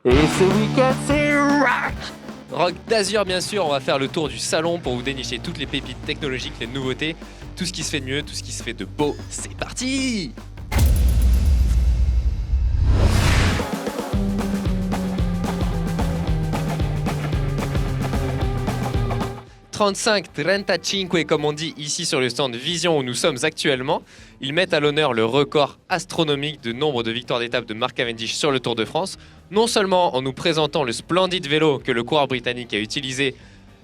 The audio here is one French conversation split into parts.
Et ce week-end, c'est rock! Rock d'Azur, bien sûr, on va faire le tour du salon pour vous dénicher toutes les pépites technologiques, les nouveautés, tout ce qui se fait de mieux, tout ce qui se fait de beau. C'est parti! « 35 comme on dit ici sur le stand Vision où nous sommes actuellement. Ils mettent à l'honneur le record astronomique de nombre de victoires d'étape de Mark Cavendish sur le Tour de France, non seulement en nous présentant le splendide vélo que le coureur britannique a utilisé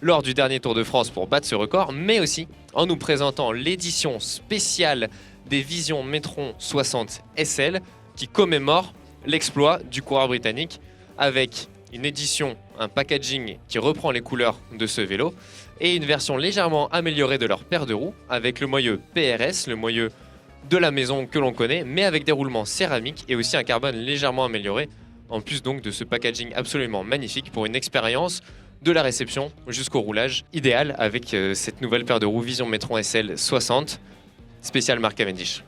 lors du dernier Tour de France pour battre ce record, mais aussi en nous présentant l'édition spéciale des Vision Metron 60 SL qui commémore l'exploit du coureur britannique avec une édition, un packaging qui reprend les couleurs de ce vélo et une version légèrement améliorée de leur paire de roues avec le moyeu PRS, le moyeu de la maison que l'on connaît, mais avec des roulements céramiques et aussi un carbone légèrement amélioré, en plus donc de ce packaging absolument magnifique pour une expérience de la réception jusqu'au roulage idéal avec cette nouvelle paire de roues Vision Metron SL 60 spécial Mark Cavendish.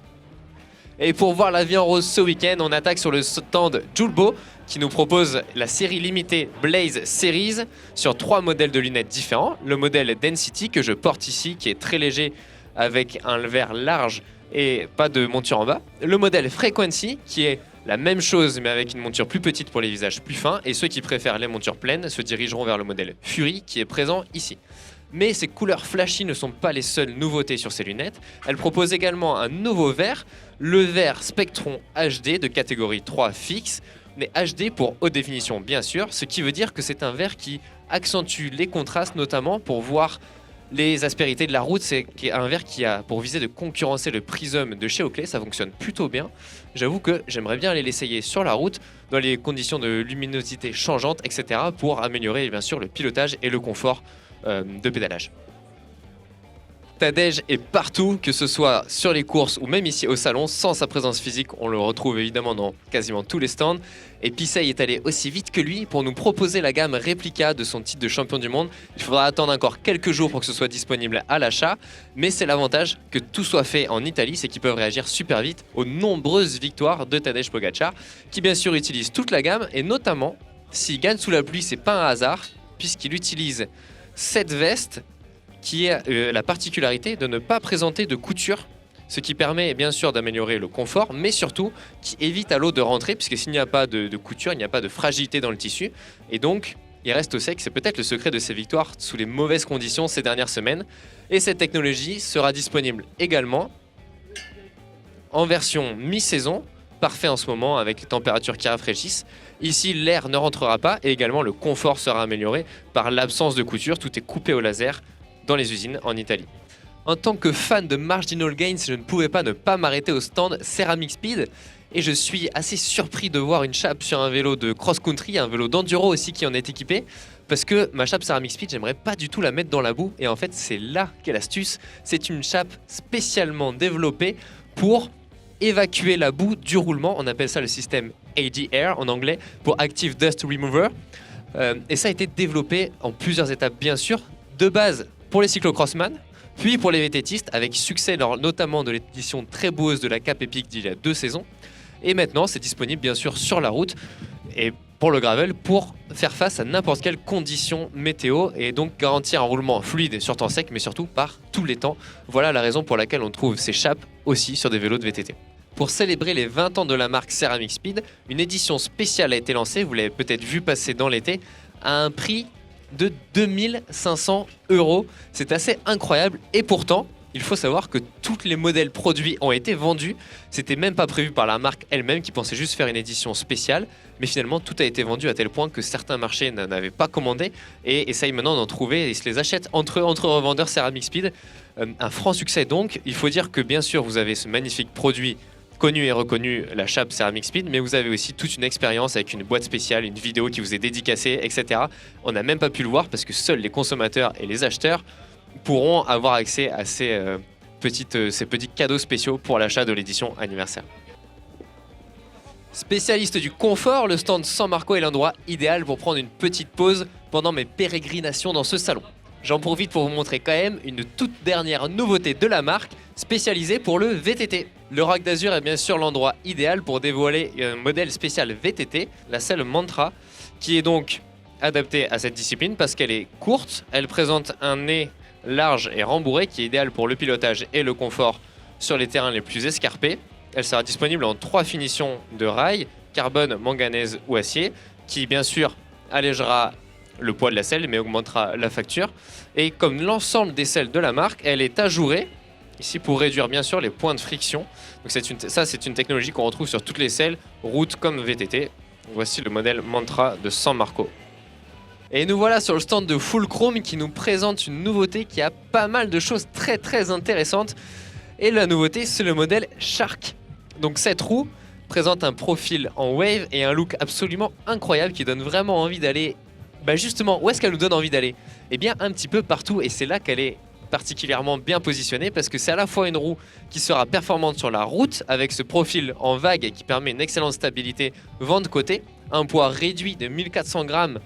Et pour voir la vie en rose ce week-end, on attaque sur le stand Julbo qui nous propose la série limitée Blaze Series sur 3 modèles de lunettes différents. Le modèle Density que je porte ici qui est très léger avec un verre large et pas de monture en bas. Le modèle Frequency qui est la même chose mais avec une monture plus petite pour les visages plus fins. Et ceux qui préfèrent les montures pleines se dirigeront vers le modèle Fury qui est présent ici. Mais ces couleurs flashy ne sont pas les seules nouveautés sur ces lunettes. Elles proposent également un nouveau verre, le verre Spectron HD de catégorie 3 fixe, mais HD pour haute définition bien sûr, ce qui veut dire que c'est un verre qui accentue les contrastes notamment pour voir les aspérités de la route. C'est un verre qui a pour visée de concurrencer le Prism de chez Oakley, ça fonctionne plutôt bien. J'avoue que j'aimerais bien aller l'essayer sur la route, dans les conditions de luminosité changeantes, etc. pour améliorer bien sûr le pilotage et le confort de pédalage. Tadej est partout, que ce soit sur les courses ou même ici au salon. Sans sa présence physique, on le retrouve évidemment dans quasiment tous les stands. Et Pissay est allé aussi vite que lui pour nous proposer la gamme réplica de son titre de champion du monde. Il faudra attendre encore quelques jours pour que ce soit disponible à l'achat, mais c'est l'avantage que tout soit fait en Italie, c'est qu'ils peuvent réagir super vite aux nombreuses victoires de Tadej Pogacar, qui bien sûr utilise toute la gamme, et notamment, s'il gagne sous la pluie, c'est pas un hasard, puisqu'il utilise cette veste qui a la particularité de ne pas présenter de couture, ce qui permet bien sûr d'améliorer le confort, mais surtout qui évite à l'eau de rentrer, puisque s'il n'y a pas de couture, il n'y a pas de fragilité dans le tissu, et donc il reste au sec. C'est peut-être le secret de ses victoires sous les mauvaises conditions ces dernières semaines. Et cette technologie sera disponible également en version mi-saison, parfait en ce moment avec les températures qui rafraîchissent. Ici, l'air ne rentrera pas et également le confort sera amélioré par l'absence de couture. Tout est coupé au laser dans les usines en Italie. En tant que fan de Marginal Gains, je ne pouvais pas ne pas m'arrêter au stand Ceramic Speed et je suis assez surpris de voir une chape sur un vélo de cross-country, un vélo d'enduro aussi qui en est équipé, parce que ma chape Ceramic Speed, j'aimerais pas du tout la mettre dans la boue, et en fait c'est là qu'est l'astuce. C'est une chape spécialement développée pour évacuer la boue du roulement. On appelle ça le système ADR en anglais, pour Active Dust Remover. Et ça a été développé en plusieurs étapes bien sûr, de base pour les cyclocrossman, puis pour les VTTistes, avec succès notamment de l'édition très boueuse de la Cap Epic d'il y a 2 saisons. Et maintenant c'est disponible bien sûr sur la route et pour le gravel pour faire face à n'importe quelle condition météo et donc garantir un roulement fluide sur temps sec, mais surtout par tous les temps. Voilà la raison pour laquelle on trouve ces chapes aussi sur des vélos de VTT. Pour célébrer les 20 ans de la marque Ceramic Speed, une édition spéciale a été lancée, vous l'avez peut-être vu passer dans l'été, à un prix de 2500 €. C'est assez incroyable et pourtant, il faut savoir que tous les modèles produits ont été vendus. C'était même pas prévu par la marque elle-même qui pensait juste faire une édition spéciale, mais finalement tout a été vendu à tel point que certains marchés n'en avaient pas commandé et essayent maintenant d'en trouver et se les achètent entre revendeurs Ceramic Speed. Un franc succès donc. Il faut dire que bien sûr vous avez ce magnifique produit connu et reconnu, la chape Ceramic Speed, mais vous avez aussi toute une expérience avec une boîte spéciale, une vidéo qui vous est dédicacée, etc. On n'a même pas pu le voir parce que seuls les consommateurs et les acheteurs pourront avoir accès à ces petits cadeaux spéciaux pour l'achat de l'édition anniversaire. Spécialiste du confort, le stand San Marco est l'endroit idéal pour prendre une petite pause pendant mes pérégrinations dans ce salon. J'en profite pour vous montrer quand même une toute dernière nouveauté de la marque, spécialisée pour le VTT. Le Roc d'Azur est bien sûr l'endroit idéal pour dévoiler un modèle spécial VTT, la selle Mantra, qui est donc adaptée à cette discipline parce qu'elle est courte, elle présente un nez large et rembourré qui est idéal pour le pilotage et le confort sur les terrains les plus escarpés. Elle sera disponible en 3 finitions de rail, carbone, manganèse ou acier, qui bien sûr allégera le poids de la selle mais augmentera la facture. Et comme l'ensemble des selles de la marque, elle est ajourée ici pour réduire bien sûr les points de friction. Donc c'est une technologie qu'on retrouve sur toutes les selles, route comme VTT. Voici le modèle Mantra de San Marco. Et nous voilà sur le stand de Fulcrum qui nous présente une nouveauté qui a pas mal de choses très très intéressantes. Et la nouveauté, c'est le modèle Shark. Donc cette roue présente un profil en wave et un look absolument incroyable qui donne vraiment envie d'aller... justement, où est-ce qu'elle nous donne envie d'aller? Eh bien un petit peu partout, et c'est là qu'elle est particulièrement bien positionnée parce que c'est à la fois une roue qui sera performante sur la route avec ce profil en vague et qui permet une excellente stabilité vent de côté, un poids réduit de 1400 grammes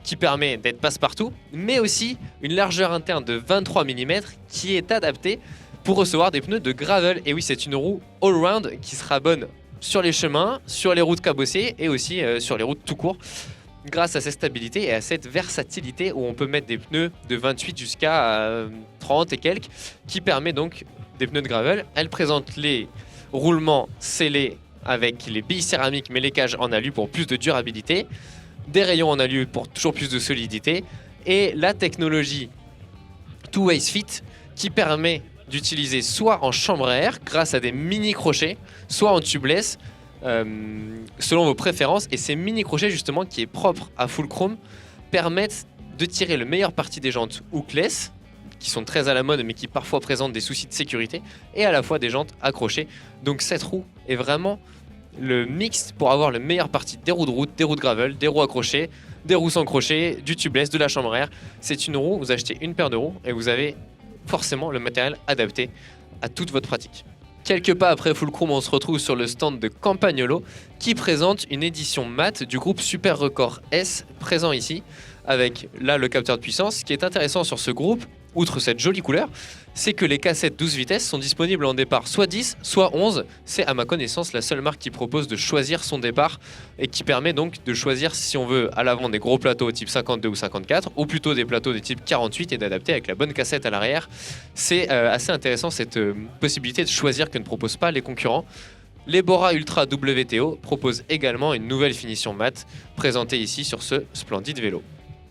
qui permet d'être passe-partout, mais aussi une largeur interne de 23 mm qui est adaptée pour recevoir des pneus de gravel. Et oui, c'est une roue all-round qui sera bonne sur les chemins, sur les routes cabossées et aussi sur les routes tout court, grâce à cette stabilité et à cette versatilité où on peut mettre des pneus de 28 jusqu'à 30 et quelques, qui permet donc des pneus de gravel. Elle présente les roulements scellés avec les billes céramiques mais les cages en alu pour plus de durabilité, des rayons en alu pour toujours plus de solidité et la technologie Two Ways Fit qui permet d'utiliser soit en chambre à air grâce à des mini crochets, soit en tubeless selon vos préférences. Et ces mini crochets justement qui est propre à Fulcrum permettent de tirer le meilleur parti des jantes hookless qui sont très à la mode mais qui parfois présentent des soucis de sécurité et à la fois des jantes accrochées. Donc cette roue est vraiment le mix pour avoir le meilleur parti des roues de route, des roues de gravel, des roues accrochées, des roues sans crochet, du tubeless, de la chambre à air. C'est une roue, vous achetez une paire de roues et vous avez forcément le matériel adapté à toute votre pratique. Quelques pas après Fulcrum, on se retrouve sur le stand de Campagnolo qui présente une édition mat du groupe Super Record S présent ici avec là le capteur de puissance. Ce qui est intéressant sur ce groupe, outre cette jolie couleur, c'est que les cassettes 12 vitesses sont disponibles en départ soit 10, soit 11. C'est à ma connaissance la seule marque qui propose de choisir son départ et qui permet donc de choisir si on veut à l'avant des gros plateaux type 52 ou 54 ou plutôt des plateaux de type 48 et d'adapter avec la bonne cassette à l'arrière. C'est assez intéressant cette possibilité de choisir que ne proposent pas les concurrents. Les Bora Ultra WTO proposent également une nouvelle finition mat présentée ici sur ce splendide vélo.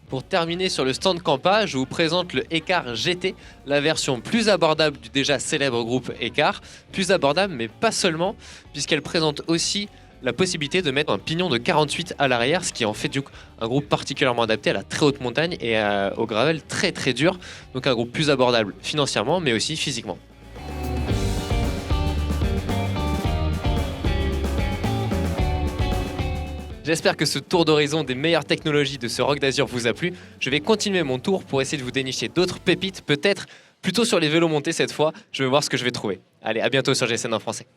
Pour terminer sur le stand Campa, je vous présente le Ekar GT, la version plus abordable du déjà célèbre groupe Ekar. Plus abordable, mais pas seulement, puisqu'elle présente aussi la possibilité de mettre un pignon de 48 à l'arrière, ce qui en fait du coup un groupe particulièrement adapté à la très haute montagne et au gravel très très dur. Donc un groupe plus abordable financièrement, mais aussi physiquement. J'espère que ce tour d'horizon des meilleures technologies de ce Roc d'Azur vous a plu. Je vais continuer mon tour pour essayer de vous dénicher d'autres pépites, peut-être plutôt sur les vélos montés cette fois. Je vais voir ce que je vais trouver. Allez, à bientôt sur GSN en français.